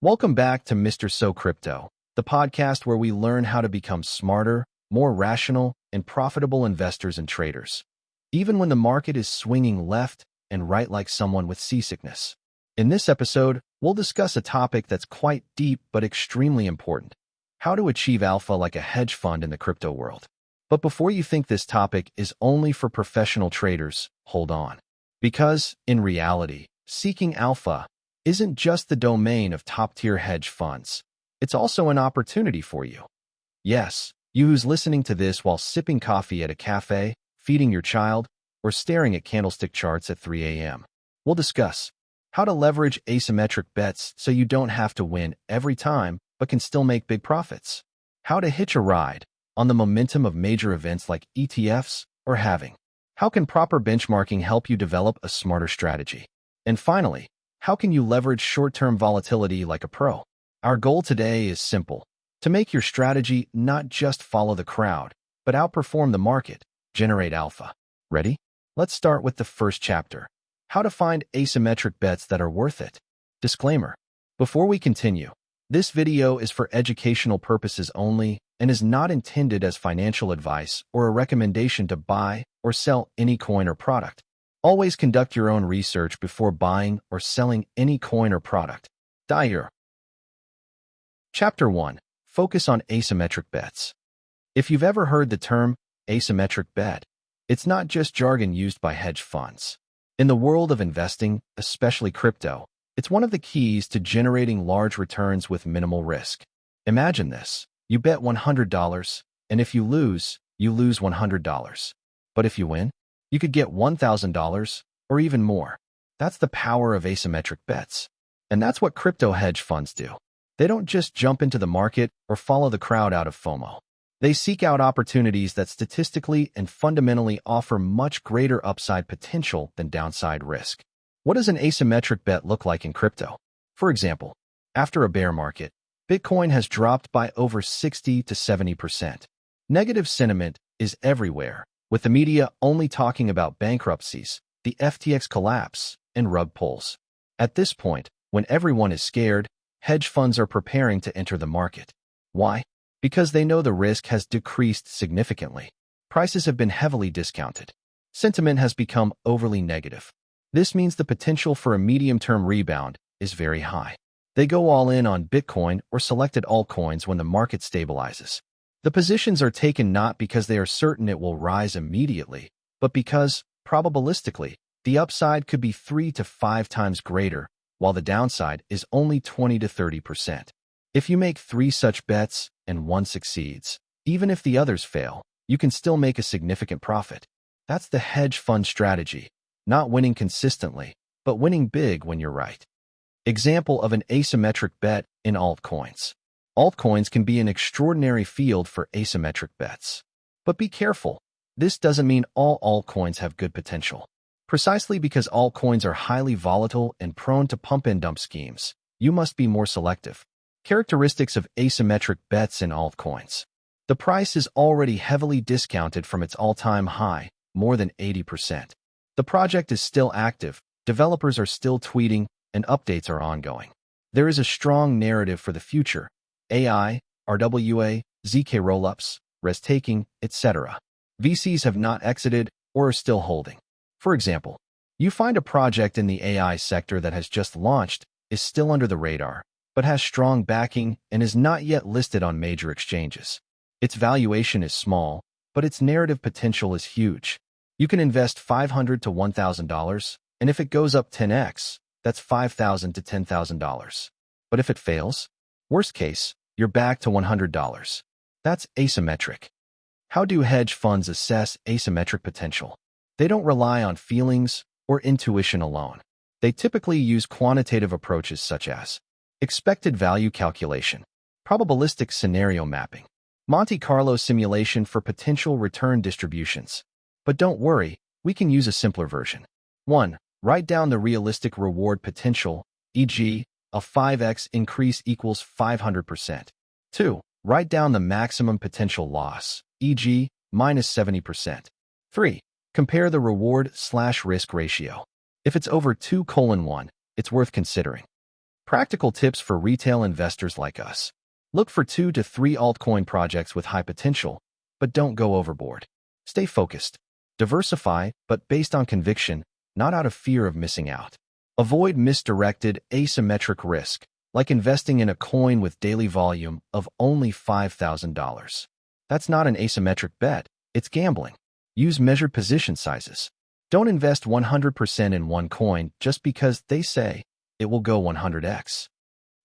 Welcome back to Mr. Suw Crypto, the podcast where we learn how to become smarter, more rational, and profitable investors and traders, even when the market is swinging left and right like someone with seasickness. In this episode, we'll discuss a topic that's quite deep but extremely important: how to achieve alpha like a hedge fund in the crypto world. But before you think this topic is only for professional traders, hold on. Because, in reality, seeking alpha isn't just the domain of top-tier hedge funds. It's also an opportunity for you. Yes, you who's listening to this while sipping coffee at a cafe, feeding your child, or staring at candlestick charts at 3 a.m. We'll discuss how to leverage asymmetric bets so you don't have to win every time but can still make big profits. How to hitch a ride on the momentum of major events like ETFs or halving. How can proper benchmarking help you develop a smarter strategy? And finally, how can you leverage short-term volatility like a pro? Our goal today is simple: to make your strategy not just follow the crowd, but outperform the market, generate alpha. Ready? Let's start with the first chapter: how to find asymmetric bets that are worth it. Disclaimer: before we continue, this video is for educational purposes only and is not intended as financial advice or a recommendation to buy or sell any coin or product. Always conduct your own research before buying or selling any coin or product. DYOR. Chapter 1. Focus on asymmetric bets. If you've ever heard the term asymmetric bet, it's not just jargon used by hedge funds. In the world of investing, especially crypto, it's one of the keys to generating large returns with minimal risk. Imagine this: you bet $100, and if you lose $100. But if you win, you could get $1,000 or even more. That's the power of asymmetric bets. And that's what crypto hedge funds do. They don't just jump into the market or follow the crowd out of FOMO. They seek out opportunities that statistically and fundamentally offer much greater upside potential than downside risk. What does an asymmetric bet look like in crypto? For example, after a bear market, Bitcoin has dropped by over 60 to 70%. Negative sentiment is everywhere, with the media only talking about bankruptcies, the FTX collapse, and rug pulls. At this point, when everyone is scared, hedge funds are preparing to enter the market. Why? Because they know the risk has decreased significantly. Prices have been heavily discounted. Sentiment has become overly negative. This means the potential for a medium-term rebound is very high. They go all in on Bitcoin or selected altcoins when the market stabilizes. The positions are taken not because they are certain it will rise immediately, but because, probabilistically, the upside could be 3 to 5 times greater, while the downside is only 20 to 30%. If you make 3 such bets and one succeeds, even if the others fail, you can still make a significant profit. That's the hedge fund strategy: not winning consistently, but winning big when you're right. Example of an asymmetric bet in altcoins. Altcoins can be an extraordinary field for asymmetric bets. But be careful. This doesn't mean all altcoins have good potential. Precisely because altcoins are highly volatile and prone to pump-and-dump schemes, you must be more selective. Characteristics of asymmetric bets in altcoins. The price is already heavily discounted from its all-time high, more than 80%. The project is still active, developers are still tweeting, and updates are ongoing. There is a strong narrative for the future: AI, RWA, ZK rollups, res-taking, etc. VCs have not exited or are still holding. For example, you find a project in the AI sector that has just launched, is still under the radar, but has strong backing and is not yet listed on major exchanges. Its valuation is small, but its narrative potential is huge. You can invest $500 to $1,000, and if it goes up 10x, that's $5,000 to $10,000. But if it fails, worst case, you're back to $100. That's asymmetric. How do hedge funds assess asymmetric potential? They don't rely on feelings or intuition alone. They typically use quantitative approaches such as expected value calculation, probabilistic scenario mapping, Monte Carlo simulation for potential return distributions. But don't worry, we can use a simpler version. 1. Write down the realistic reward potential, e.g., a 5x increase equals 500%. 2. Write down the maximum potential loss, e.g., minus 70%. 3. Compare the reward/risk ratio. If it's over 2:1, it's worth considering. Practical tips for retail investors like us. Look for 2 to 3 altcoin projects with high potential, but don't go overboard. Stay focused. Diversify, but based on conviction, not out of fear of missing out. Avoid misdirected, asymmetric risk, like investing in a coin with daily volume of only $5,000. That's not an asymmetric bet, it's gambling. Use measured position sizes. Don't invest 100% in one coin just because they say it will go 100x.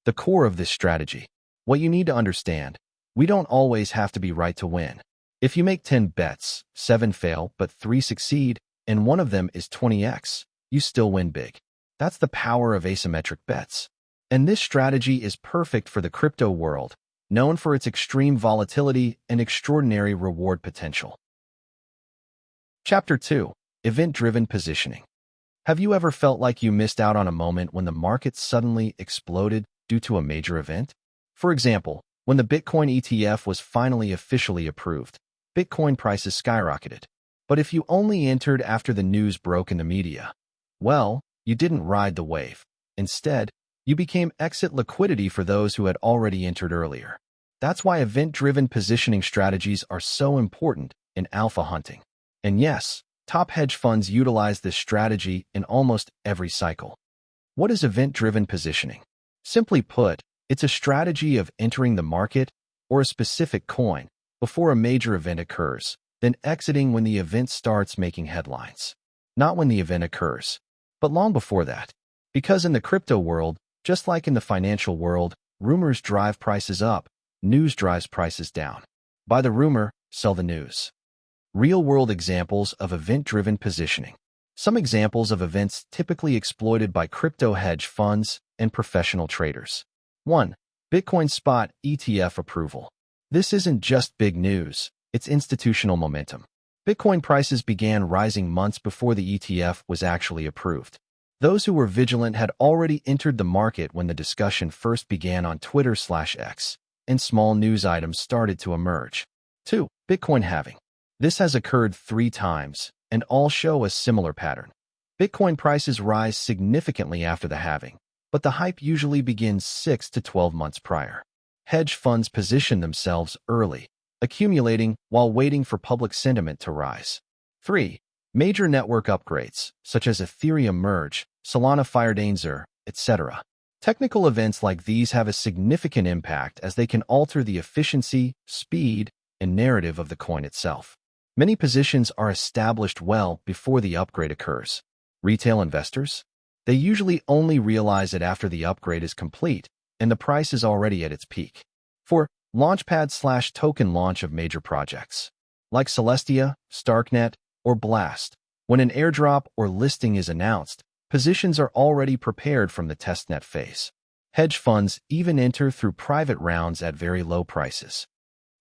The core of this strategy. What you need to understand, we don't always have to be right to win. If you make 10 bets, 7 fail, but 3 succeed, and one of them is 20x, you still win big. That's the power of asymmetric bets. And this strategy is perfect for the crypto world, known for its extreme volatility and extraordinary reward potential. Chapter 2. Event-Driven Positioning. Have you ever felt like you missed out on a moment when the market suddenly exploded due to a major event? For example, when the Bitcoin ETF was finally officially approved, Bitcoin prices skyrocketed. But if you only entered after the news broke in the media, well, you didn't ride the wave. Instead, you became exit liquidity for those who had already entered earlier. That's why event-driven positioning strategies are so important in alpha hunting. And yes, top hedge funds utilize this strategy in almost every cycle. What is event-driven positioning? Simply put, it's a strategy of entering the market or a specific coin before a major event occurs, then exiting when the event starts making headlines. Not when the event occurs, but long before that. Because in the crypto world, just like in the financial world, rumors drive prices up, news drives prices down. Buy the rumor, sell the news. Real-world examples of event-driven positioning. Some examples of events typically exploited by crypto hedge funds and professional traders. 1. Bitcoin spot ETF approval. This isn't just big news, it's institutional momentum. Bitcoin prices began rising months before the ETF was actually approved. Those who were vigilant had already entered the market when the discussion first began on Twitter/X, and small news items started to emerge. 2. Bitcoin halving. This has occurred 3 times, and all show a similar pattern. Bitcoin prices rise significantly after the halving, but the hype usually begins 6 to 12 months prior. Hedge funds position themselves early, accumulating while waiting for public sentiment to rise. 3. Major network upgrades, such as Ethereum merge, Solana Firedancer, etc. Technical events like these have a significant impact as they can alter the efficiency, speed, and narrative of the coin itself. Many positions are established well before the upgrade occurs. Retail investors? They usually only realize it after the upgrade is complete and the price is already at its peak. 4. Launchpad/token launch of major projects. Like Celestia, Starknet, or Blast. When an airdrop or listing is announced, positions are already prepared from the testnet phase. Hedge funds even enter through private rounds at very low prices.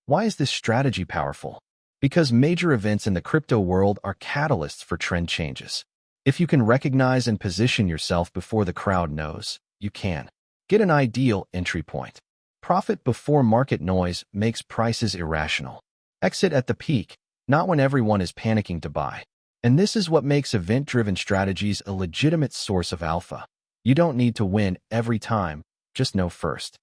Why is this strategy powerful? Because major events in the crypto world are catalysts for trend changes. If you can recognize and position yourself before the crowd knows, you can get an ideal entry point. Profit before market noise makes prices irrational. Exit at the peak, not when everyone is panicking to buy. And this is what makes event-driven strategies a legitimate source of alpha. You don't need to win every time, just know first.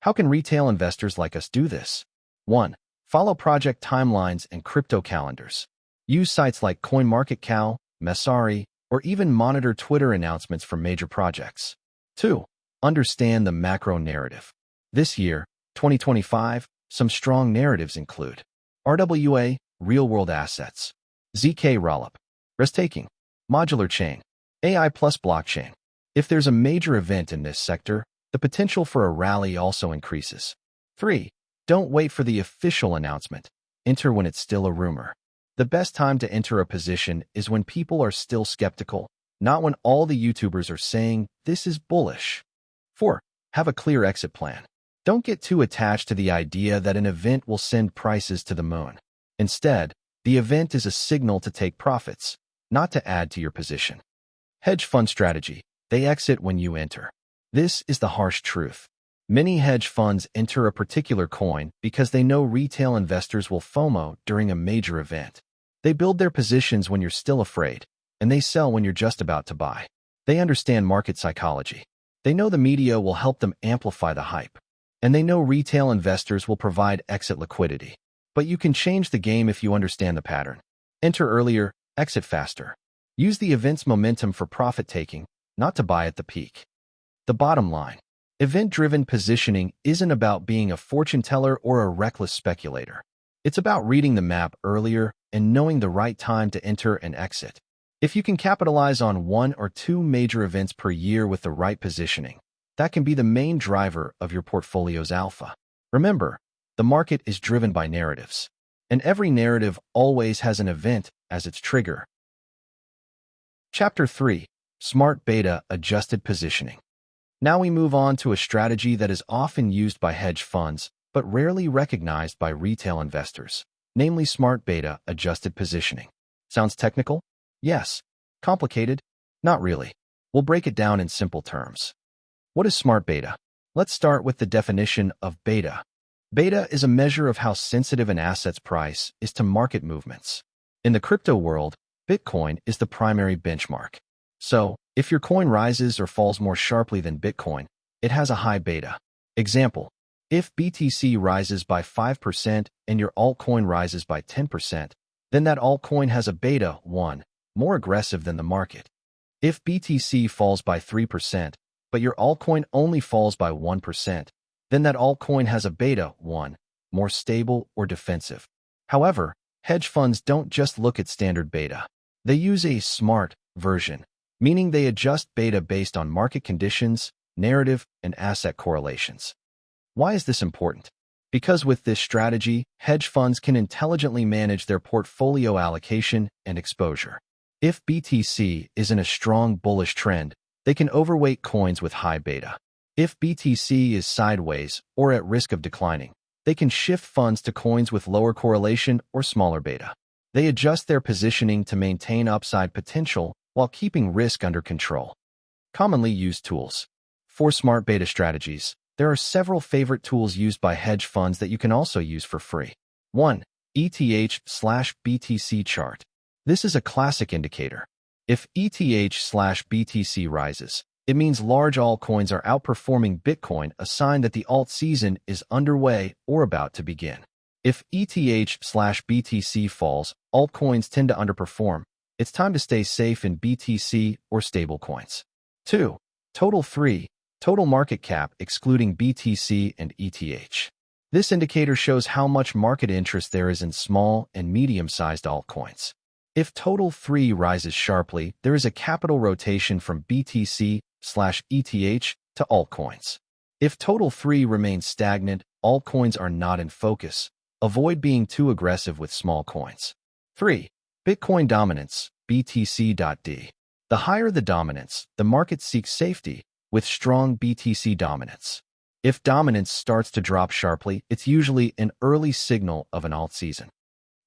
How can retail investors like us do this? 1. Follow project timelines and crypto calendars. Use sites like CoinMarketCal, Messari, or even monitor Twitter announcements from major projects. 2. Understand the macro narrative. This year, 2025, some strong narratives include RWA, real-world assets, ZK rollup, risk-taking, modular chain, AI plus blockchain. If there's a major event in this sector, the potential for a rally also increases. 3. Don't wait for the official announcement. Enter when it's still a rumor. The best time to enter a position is when people are still skeptical, not when all the YouTubers are saying this is bullish. 4. Have a clear exit plan. Don't get too attached to the idea that an event will send prices to the moon. Instead, the event is a signal to take profits, not to add to your position. Hedge fund strategy. They exit when you enter. This is the harsh truth. Many hedge funds enter a particular coin because they know retail investors will FOMO during a major event. They build their positions when you're still afraid, and they sell when you're just about to buy. They understand market psychology. They know the media will help them amplify the hype. And they know retail investors will provide exit liquidity. But you can change the game if you understand the pattern. Enter earlier, exit faster. Use the event's momentum for profit-taking, not to buy at the peak. The bottom line. Event-driven positioning isn't about being a fortune teller or a reckless speculator. It's about reading the map earlier and knowing the right time to enter and exit. If you can capitalize on one or two major events per year with the right positioning, that can be the main driver of your portfolio's alpha. Remember, the market is driven by narratives, and every narrative always has an event as its trigger. Chapter 3. Smart Beta Adjusted Positioning. Now we move on to a strategy that is often used by hedge funds, but rarely recognized by retail investors, namely smart beta adjusted positioning. Sounds technical? Yes. Complicated? Not really. We'll break it down in simple terms. What is smart beta? Let's start with the definition of beta. Beta is a measure of how sensitive an asset's price is to market movements. In the crypto world, Bitcoin is the primary benchmark. So, if your coin rises or falls more sharply than Bitcoin, it has a high beta. Example, if BTC rises by 5% and your altcoin rises by 10%, then that altcoin has a beta 1, more aggressive than the market. If BTC falls by 3%, but your altcoin only falls by 1%, then that altcoin has a beta 1, more stable or defensive. However, hedge funds don't just look at standard beta. They use a smart version, meaning they adjust beta based on market conditions, narrative, and asset correlations. Why is this important? Because with this strategy, hedge funds can intelligently manage their portfolio allocation and exposure. If BTC is in a strong bullish trend, they can overweight coins with high beta. If BTC is sideways or at risk of declining, they can shift funds to coins with lower correlation or smaller beta. They adjust their positioning to maintain upside potential while keeping risk under control. Commonly used tools. For smart beta strategies, there are several favorite tools used by hedge funds that you can also use for free. 1. ETH/BTC chart. This is a classic indicator. If ETH/BTC rises, it means large altcoins are outperforming Bitcoin, a sign that the alt season is underway or about to begin. If ETH/BTC falls, altcoins tend to underperform. It's time to stay safe in BTC or stablecoins. 2. Total market cap excluding BTC and ETH. This indicator shows how much market interest there is in small and medium-sized altcoins. If total 3 rises sharply, there is a capital rotation from BTC/ETH to altcoins. If total 3 remains stagnant, altcoins are not in focus. Avoid being too aggressive with small coins. 3. Bitcoin dominance, BTC.D. The higher the dominance, the market seeks safety, with strong BTC dominance. If dominance starts to drop sharply, it's usually an early signal of an alt season.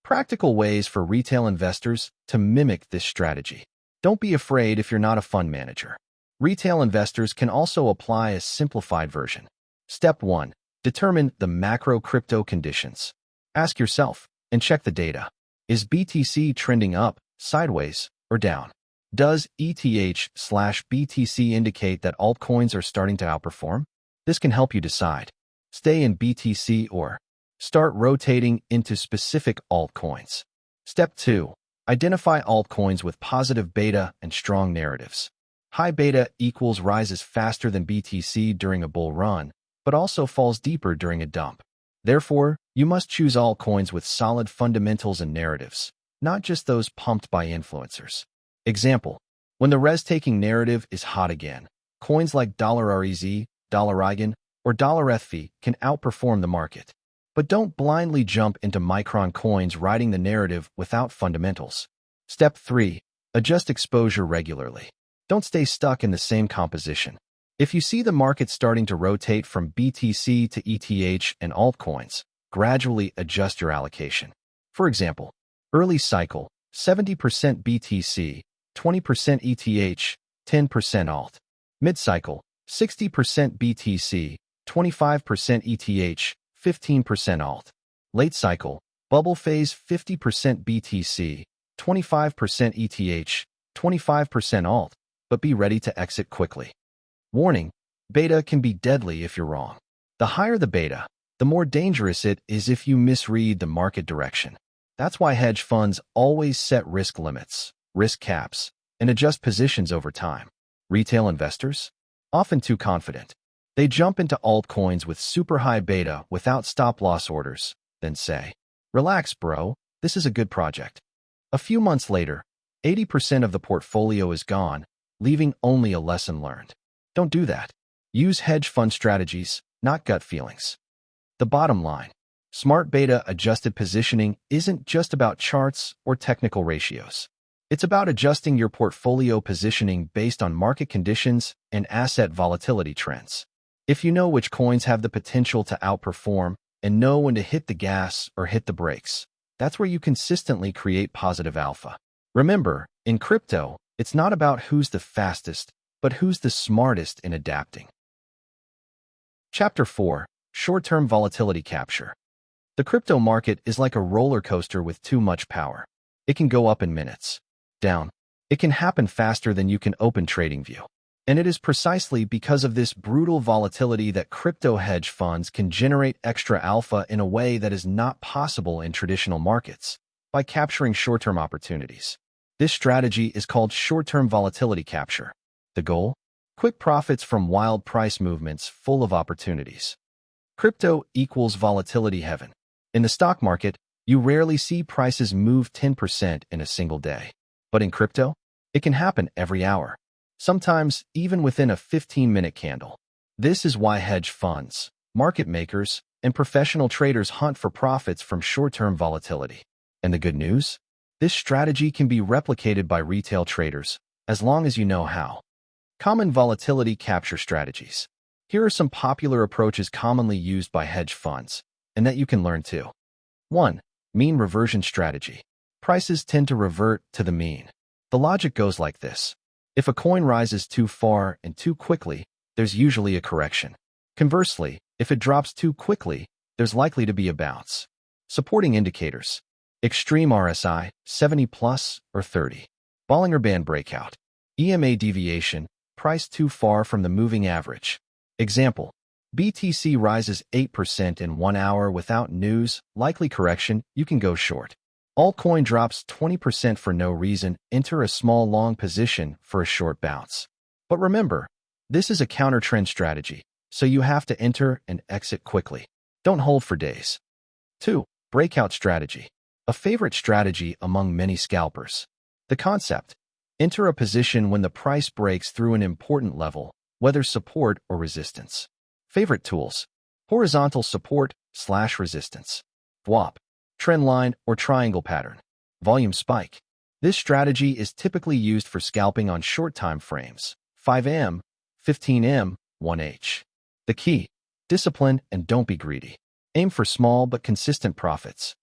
Practical ways for retail investors to mimic this strategy. Don't be afraid if you're not a fund manager. Retail investors can also apply a simplified version. Step 1. Determine the macro crypto conditions. Ask yourself, and check the data. Is BTC trending up, sideways, or down? Does ETH/BTC indicate that altcoins are starting to outperform? This can help you decide. Stay in BTC or start rotating into specific altcoins. Step 2. Identify altcoins with positive beta and strong narratives. High beta equals rises faster than BTC during a bull run, but also falls deeper during a dump. Therefore, you must choose altcoins with solid fundamentals and narratives, not just those pumped by influencers. Example, when the res-taking narrative is hot again, coins like $REZ, $IGN, or $ETH can outperform the market. But don't blindly jump into micron coins riding the narrative without fundamentals. Step 3. Adjust exposure regularly. Don't stay stuck in the same composition. If you see the market starting to rotate from BTC to ETH and altcoins, gradually adjust your allocation. For example, early cycle, 70% BTC, 20% ETH, 10% alt. Mid-cycle, 60% BTC, 25% ETH, 15% alt. Late cycle, bubble phase 50% BTC, 25% ETH, 25% alt, but be ready to exit quickly. Warning, Beta can be deadly if you're wrong. The higher the beta, the more dangerous it is if you misread the market direction. That's why hedge funds always set risk limits, risk caps, and adjust positions over time. Retail investors? Often too confident. They jump into altcoins with super high beta without stop-loss orders, then say, "Relax, bro, this is a good project." A few months later, 80% of the portfolio is gone, leaving only a lesson learned. Don't do that. Use hedge fund strategies, not gut feelings. The bottom line, smart beta adjusted positioning isn't just about charts or technical ratios. It's about adjusting your portfolio positioning based on market conditions and asset volatility trends. If you know which coins have the potential to outperform and know when to hit the gas or hit the brakes, that's where you consistently create positive alpha. Remember, in crypto, it's not about who's the fastest, but who's the smartest in adapting. Chapter 4. Short-term volatility capture. The crypto market is like a roller coaster with too much power. It can go up in minutes. Down. It can happen faster than you can open TradingView. And it is precisely because of this brutal volatility that crypto hedge funds can generate extra alpha in a way that is not possible in traditional markets, by capturing short-term opportunities. This strategy is called short-term volatility capture. The goal? Quick profits from wild price movements full of opportunities. Crypto equals volatility heaven. In the stock market, you rarely see prices move 10% in a single day. But in crypto, it can happen every hour. Sometimes even within a 15-minute candle. This is why hedge funds, market makers, and professional traders hunt for profits from short-term volatility. And the good news? This strategy can be replicated by retail traders, as long as you know how. Common volatility capture strategies. Here are some popular approaches commonly used by hedge funds, and that you can learn too. 1. Mean reversion strategy. Prices tend to revert to the mean. The logic goes like this. If a coin rises too far and too quickly, there's usually a correction. Conversely, if it drops too quickly, there's likely to be a bounce. Supporting indicators. Extreme RSI, 70 plus or 30. Bollinger Band breakout. EMA deviation, price too far from the moving average. Example. BTC rises 8% in 1 hour without news, likely correction, you can go short. Altcoin drops 20% for no reason, enter a small long position for a short bounce. But remember, this is a counter-trend strategy, so you have to enter and exit quickly. Don't hold for days. 2. Breakout strategy. A favorite strategy among many scalpers. The concept. Enter a position when the price breaks through an important level, whether support or resistance. Favorite tools. Horizontal support / resistance. DYOR. Trend line or triangle pattern. Volume spike. This strategy is typically used for scalping on short time frames, 5am, 15m, 1h. The key, discipline and don't be greedy. Aim for small but consistent profits.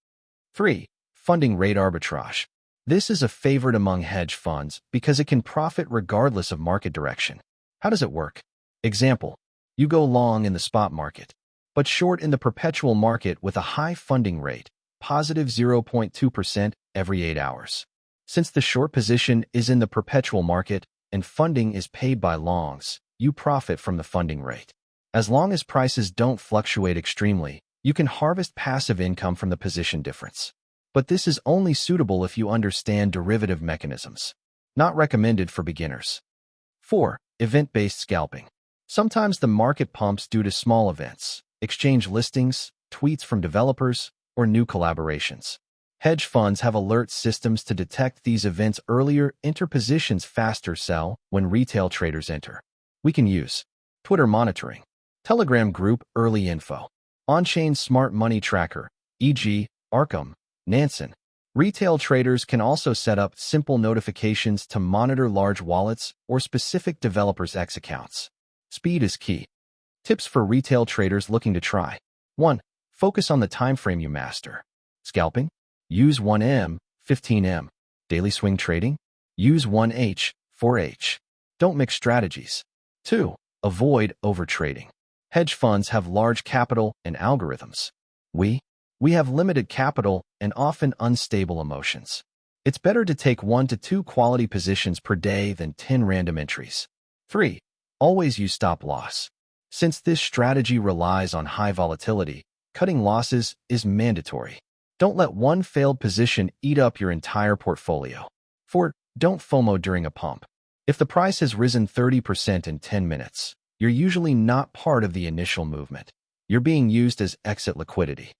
3. Funding rate arbitrage. This is a favorite among hedge funds because it can profit regardless of market direction. How does it work? Example, you go long in the spot market, but short in the perpetual market with a high funding rate, positive 0.2% every 8 hours. Since the short position is in the perpetual market and funding is paid by longs, you profit from the funding rate. As long as prices don't fluctuate extremely, you can harvest passive income from the position difference. But this is only suitable if you understand derivative mechanisms. Not recommended for beginners. 4. Event-based scalping. Sometimes the market pumps due to small events, exchange listings, tweets from developers, or new collaborations. Hedge funds have alert systems to detect these events earlier, enter positions faster, sell when retail traders enter. We can use Twitter monitoring, Telegram group early info, on-chain smart money tracker, e.g., Arkham, Nansen. Retail traders can also set up simple notifications to monitor large wallets or specific developers' X accounts. Speed is key. Tips for retail traders looking to try. 1. Focus on the time frame you master. Scalping? Use 1M, 15M. Daily swing trading? Use 1H, 4H. Don't mix strategies. 2. Avoid overtrading. Hedge funds have large capital and algorithms. We have limited capital and often unstable emotions. It's better to take 1 to 2 quality positions per day than 10 random entries. 3. Always use stop loss. Since this strategy relies on high volatility, cutting losses is mandatory. Don't let one failed position eat up your entire portfolio. 4. Don't FOMO during a pump. If the price has risen 30% in 10 minutes, you're usually not part of the initial movement. You're being used as exit liquidity.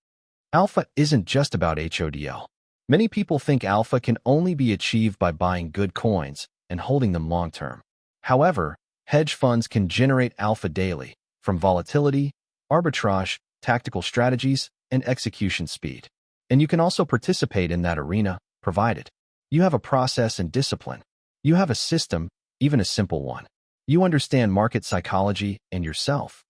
Alpha isn't just about HODL. Many people think alpha can only be achieved by buying good coins and holding them long-term. However, hedge funds can generate alpha daily from volatility, arbitrage, tactical strategies, and execution speed. And you can also participate in that arena, provided you have a process and discipline. You have a system, even a simple one. You understand market psychology and yourself.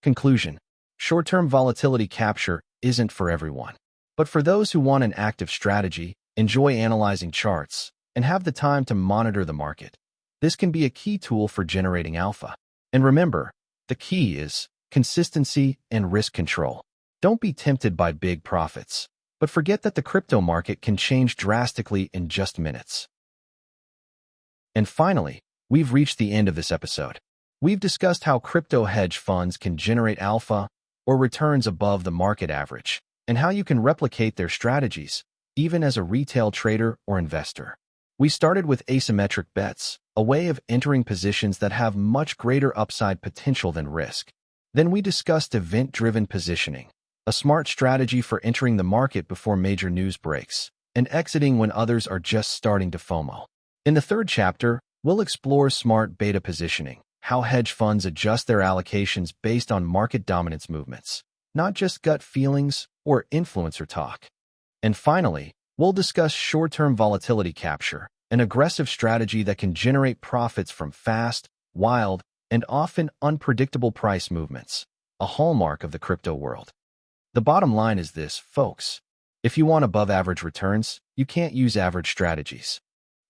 Conclusion: short-term volatility capture isn't for everyone. But for those who want an active strategy, enjoy analyzing charts, and have the time to monitor the market, this can be a key tool for generating alpha. And remember, the key is consistency and risk control. Don't be tempted by big profits, but forget that the crypto market can change drastically in just minutes. And finally, we've reached the end of this episode. We've discussed how crypto hedge funds can generate alpha or returns above the market average, and how you can replicate their strategies, even as a retail trader or investor. We started with asymmetric bets, a way of entering positions that have much greater upside potential than risk. Then we discussed event-driven positioning, a smart strategy for entering the market before major news breaks, and exiting when others are just starting to FOMO. In the third chapter, we'll explore smart beta positioning, how hedge funds adjust their allocations based on market dominance movements, not just gut feelings or influencer talk. And finally, we'll discuss short-term volatility capture, an aggressive strategy that can generate profits from fast, wild, and often unpredictable price movements, a hallmark of the crypto world. The bottom line is this, folks. If you want above-average returns, you can't use average strategies.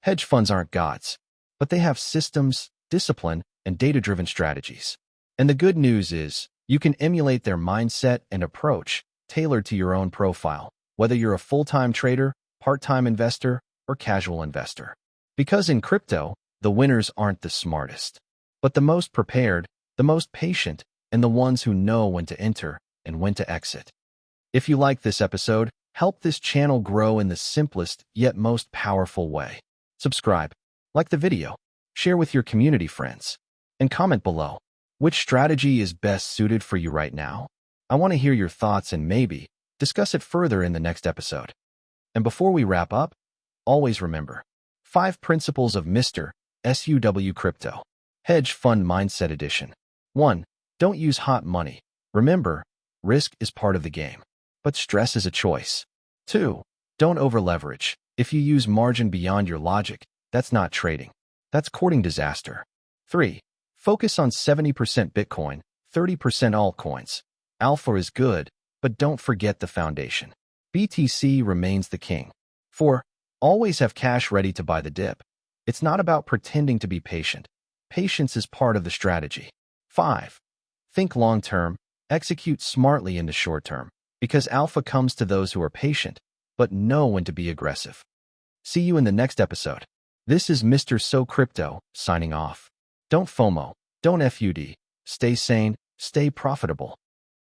Hedge funds aren't gods, but they have systems, discipline, and data-driven strategies. And the good news is, you can emulate their mindset and approach tailored to your own profile, whether you're a full-time trader, part-time investor, or casual investor. Because in crypto, the winners aren't the smartest, but the most prepared, the most patient, and the ones who know when to enter and when to exit. If you like this episode, help this channel grow in the simplest yet most powerful way. Subscribe, like the video, share with your community friends, and comment below. Which strategy is best suited for you right now? I want to hear your thoughts and maybe discuss it further in the next episode. And before we wrap up, always remember 5 principles of Mr. Suw Crypto. Hedge Fund Mindset Edition. 1. Don't use hot money. Remember, risk is part of the game, but stress is a choice. 2. Don't over-leverage. If you use margin beyond your logic, that's not trading. That's courting disaster. 3. Focus on 70% Bitcoin, 30% altcoins. Alpha is good, but don't forget the foundation. BTC remains the king. 4. Always have cash ready to buy the dip. It's not about pretending to be patient. Patience is part of the strategy. 5. Think long-term, execute smartly in the short term, because alpha comes to those who are patient, but know when to be aggressive. See you in the next episode. This is Mr. Suw Crypto, signing off. Don't FOMO, don't FUD, stay sane, stay profitable.